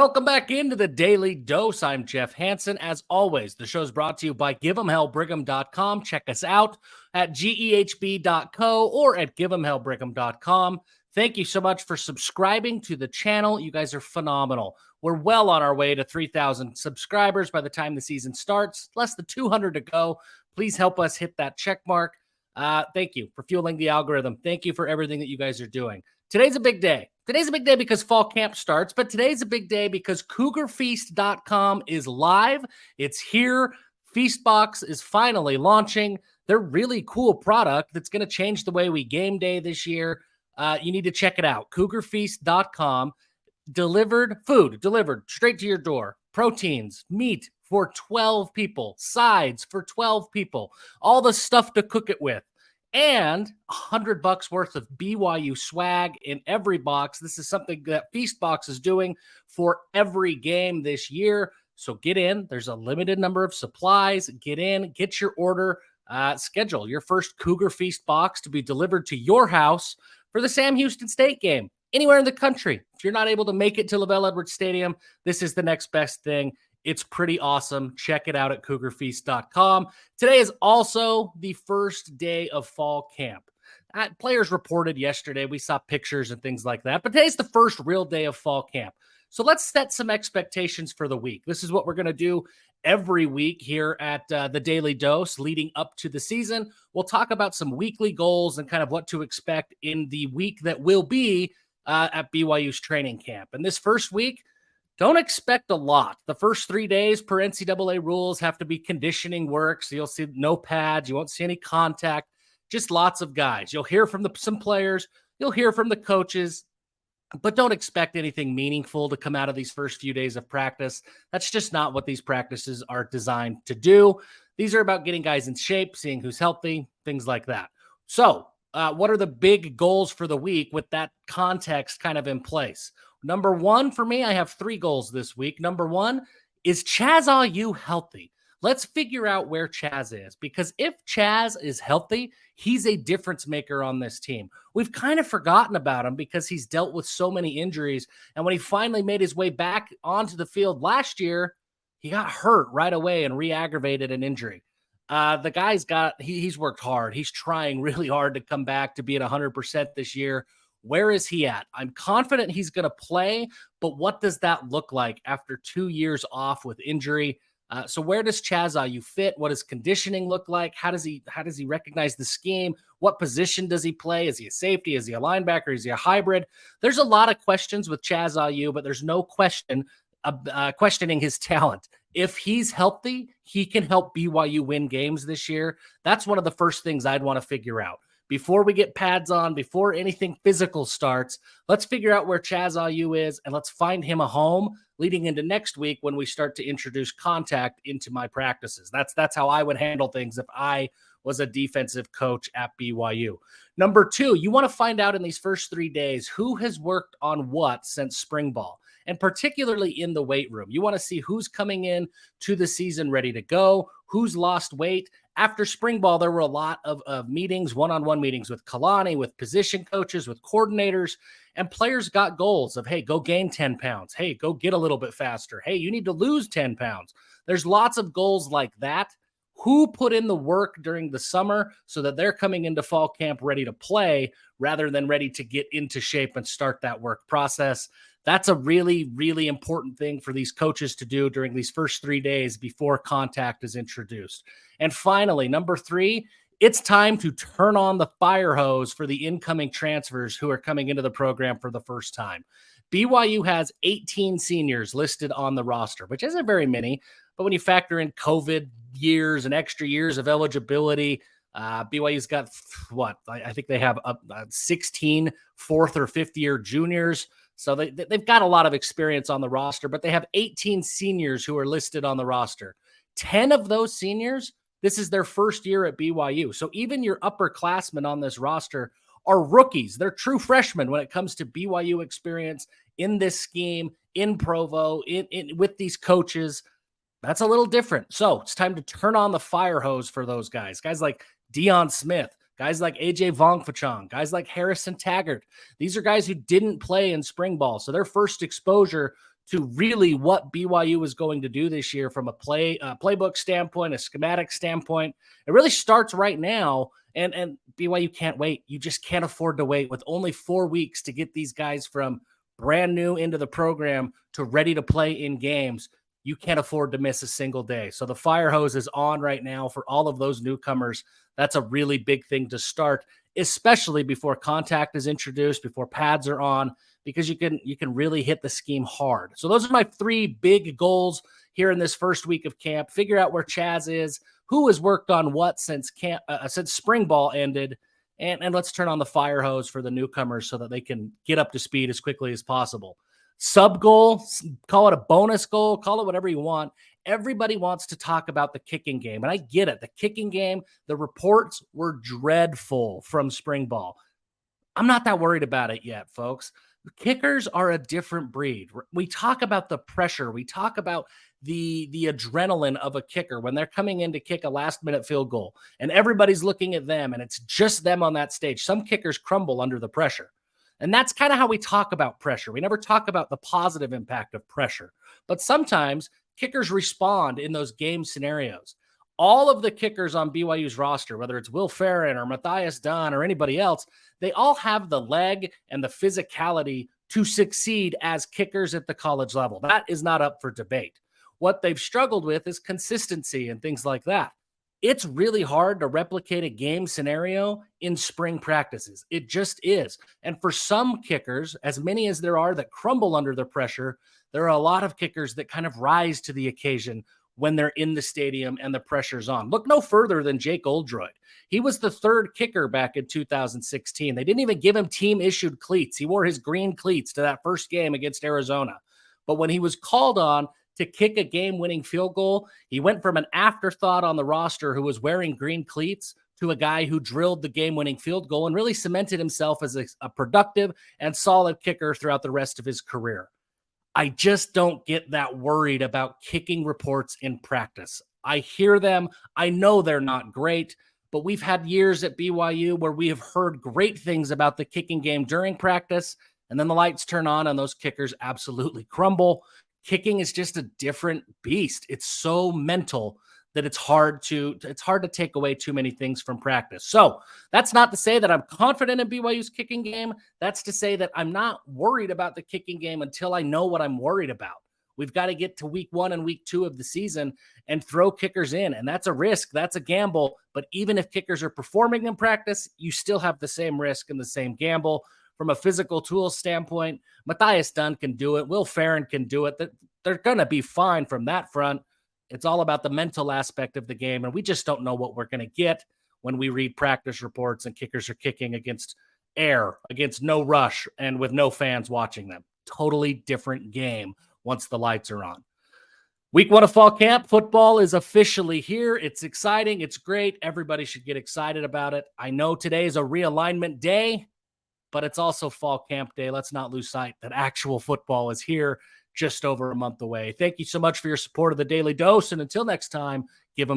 Welcome back into the Daily Dose. I'm Jeff Hansen. As always, the show is brought to you by Give'emHellBrigham.com. Check us out at gehb.co or at Give'emHellBrigham.com. Thank you so much for subscribing to the channel. You guys are phenomenal. We're well on our way to 3,000 subscribers by the time the season starts. Less than 200 to go. Please help us hit that check mark. Thank you for fueling the algorithm. Thank you for everything that you guys are doing. Today's a big day. Today's a big day because fall camp starts, but today's a big day because CougarFeast.com is live. It's here. Feastbox is finally launching. They're really cool product that's going to change the way we game day this year. You need to check it out. CougarFeast.com. Food delivered straight to your door. Proteins, meat for 12 people, sides for 12 people, all the stuff to cook it with. And $100 worth of BYU swag in every box. This is something that Feastbox is doing for every game this year. So get in. There's a limited number of supplies. Get in, get your order, schedule your first Cougar Feast box to be delivered to your house for the Sam Houston State game. Anywhere in the country. If you're not able to make it to LaVell Edwards Stadium, this is the next best thing. It's pretty awesome. Check it out at CougarFeast.com. Today is also the first day of fall camp. Players reported yesterday. We saw pictures and things like that. But today's the first real day of fall camp. So let's set some expectations for the week. This is what we're going to do every week here at the Daily Dose leading up to the season. We'll talk about some weekly goals and kind of what to expect in the week that will be at BYU's training camp. And this first week, don't expect a lot. The first 3 days per NCAA rules have to be conditioning work. So you'll see no pads. You won't see any contact, just lots of guys. You'll hear from some players. You'll hear from the coaches, but don't expect anything meaningful to come out of these first few days of practice. That's just not what these practices are designed to do. These are about getting guys in shape, seeing who's healthy, things like that. So what are the big goals for the week with that context kind of in place? Number one, for me, I have 3 goals this week. Number one, is Chaz Ayu healthy? Let's figure out where Chaz is, because if Chaz is healthy, he's a difference maker on this team. We've kind of forgotten about him because he's dealt with so many injuries. And when he finally made his way back onto the field last year, he got hurt right away and re-aggravated an injury. The guy's he's worked hard. He's trying really hard to come back to be at 100% this year. Where is he at? I'm confident he's going to play, but what does that look like after 2 years off with injury? So where does Chaz Ayu fit? What does conditioning look like? How does he recognize the scheme? What position does he play? Is he a safety? Is he a linebacker? Is he a hybrid? There's a lot of questions with Chaz Ayu, but there's no question questioning his talent. If he's healthy, he can help BYU win games this year. That's one of the first things I'd want to figure out. Before we get pads on, before anything physical starts, let's figure out where Chaz Ayu is, and let's find him a home leading into next week when we start to introduce contact into my practices. That's how I would handle things if I was a defensive coach at BYU. Number 2, you want to find out in these first 3 days who has worked on what since spring ball, and particularly in the weight room. You want to see who's coming in to the season ready to go, who's lost weight. After spring ball, there were a lot of meetings, one-on-one meetings with Kalani, with position coaches, with coordinators, and players got goals of, hey, go gain 10 pounds. Hey, go get a little bit faster. Hey, you need to lose 10 pounds. There's lots of goals like that. Who put in the work during the summer so that they're coming into fall camp ready to play rather than ready to get into shape and start that work process? That's a really, really important thing for these coaches to do during these first 3 days before contact is introduced. And finally, number 3, it's time to turn on the fire hose for the incoming transfers who are coming into the program for the first time. BYU has 18 seniors listed on the roster, which isn't very many, but when you factor in COVID years and extra years of eligibility, BYU's got I think they have 16 4th or 5th year juniors. So they've got a lot of experience on the roster, but they have 18 seniors who are listed on the roster. 10 of those seniors, this is their first year at BYU. So even your upperclassmen on this roster are rookies. They're true freshmen when it comes to BYU experience in this scheme, in Provo, with these coaches. That's a little different. So it's time to turn on the fire hose for those guys. Guys like Deion Smith, guys like AJ Vongphachang, guys like Harrison Taggart. These are guys who didn't play in spring ball. So their first exposure to really what BYU is going to do this year from a playbook standpoint, a schematic standpoint. It really starts right now, and BYU can't wait. You just can't afford to wait with only 4 weeks to get these guys from brand new into the program to ready to play in games. You can't afford to miss a single day. So the fire hose is on right now for all of those newcomers. That's a really big thing to start, especially before contact is introduced, before pads are on, because you can really hit the scheme hard. So those are my 3 big goals here in this first week of camp. Figure out where Chaz is, who has worked on what since spring ball ended, and let's turn on the fire hose for the newcomers so that they can get up to speed as quickly as possible. Sub goal, call it a bonus goal, call it whatever you want. Everybody wants to talk about the kicking game, and I get it. The kicking game, the reports were dreadful from spring ball. I'm not that worried about it yet, folks. Kickers are a different breed. We talk about the pressure. We talk about the adrenaline of a kicker when they're coming in to kick a last-minute field goal, and everybody's looking at them, and it's just them on that stage. Some kickers crumble under the pressure. And that's kind of how we talk about pressure. We never talk about the positive impact of pressure. But sometimes kickers respond in those game scenarios. All of the kickers on BYU's roster, whether it's Will Ferrin or Matthias Dunn or anybody else, they all have the leg and the physicality to succeed as kickers at the college level. That is not up for debate. What they've struggled with is consistency and things like that. It's really hard to replicate a game scenario in spring practices. It just is. And for some kickers, as many as there are that crumble under the pressure, there are a lot of kickers that kind of rise to the occasion when they're in the stadium and the pressure's on. Look no further than Jake Oldroyd. He was the 3rd kicker back in 2016. They didn't even give him team-issued cleats. He wore his green cleats to that first game against Arizona. But when he was called on to kick a game-winning field goal, he went from an afterthought on the roster who was wearing green cleats to a guy who drilled the game-winning field goal and really cemented himself as a productive and solid kicker throughout the rest of his career. I just don't get that worried about kicking reports in practice. I hear them. I know they're not great, but we've had years at BYU where we have heard great things about the kicking game during practice, and then the lights turn on and those kickers absolutely crumble. Kicking is just a different beast. It's so mental that it's hard to take away too many things from practice. So that's not to say that I'm confident in BYU's kicking game. That's to say that I'm not worried about the kicking game until I know what I'm worried about. We've got to get to week 1 and week 2 of the season and throw kickers in. And that's a risk. That's a gamble. But even if kickers are performing in practice, you still have the same risk and the same gamble. From a physical tools standpoint, Matthias Dunn can do it. Will Ferrin can do it. They're going to be fine from that front. It's all about the mental aspect of the game, and we just don't know what we're going to get when we read practice reports and kickers are kicking against air, against no rush, and with no fans watching them. Totally different game once the lights are on. Week 1 of fall camp, football is officially here. It's exciting. It's great. Everybody should get excited about it. I know today is a realignment day, but it's also fall camp day. Let's not lose sight that actual football is here just over a month away. Thank you so much for your support of the Daily Dose. And until next time, give them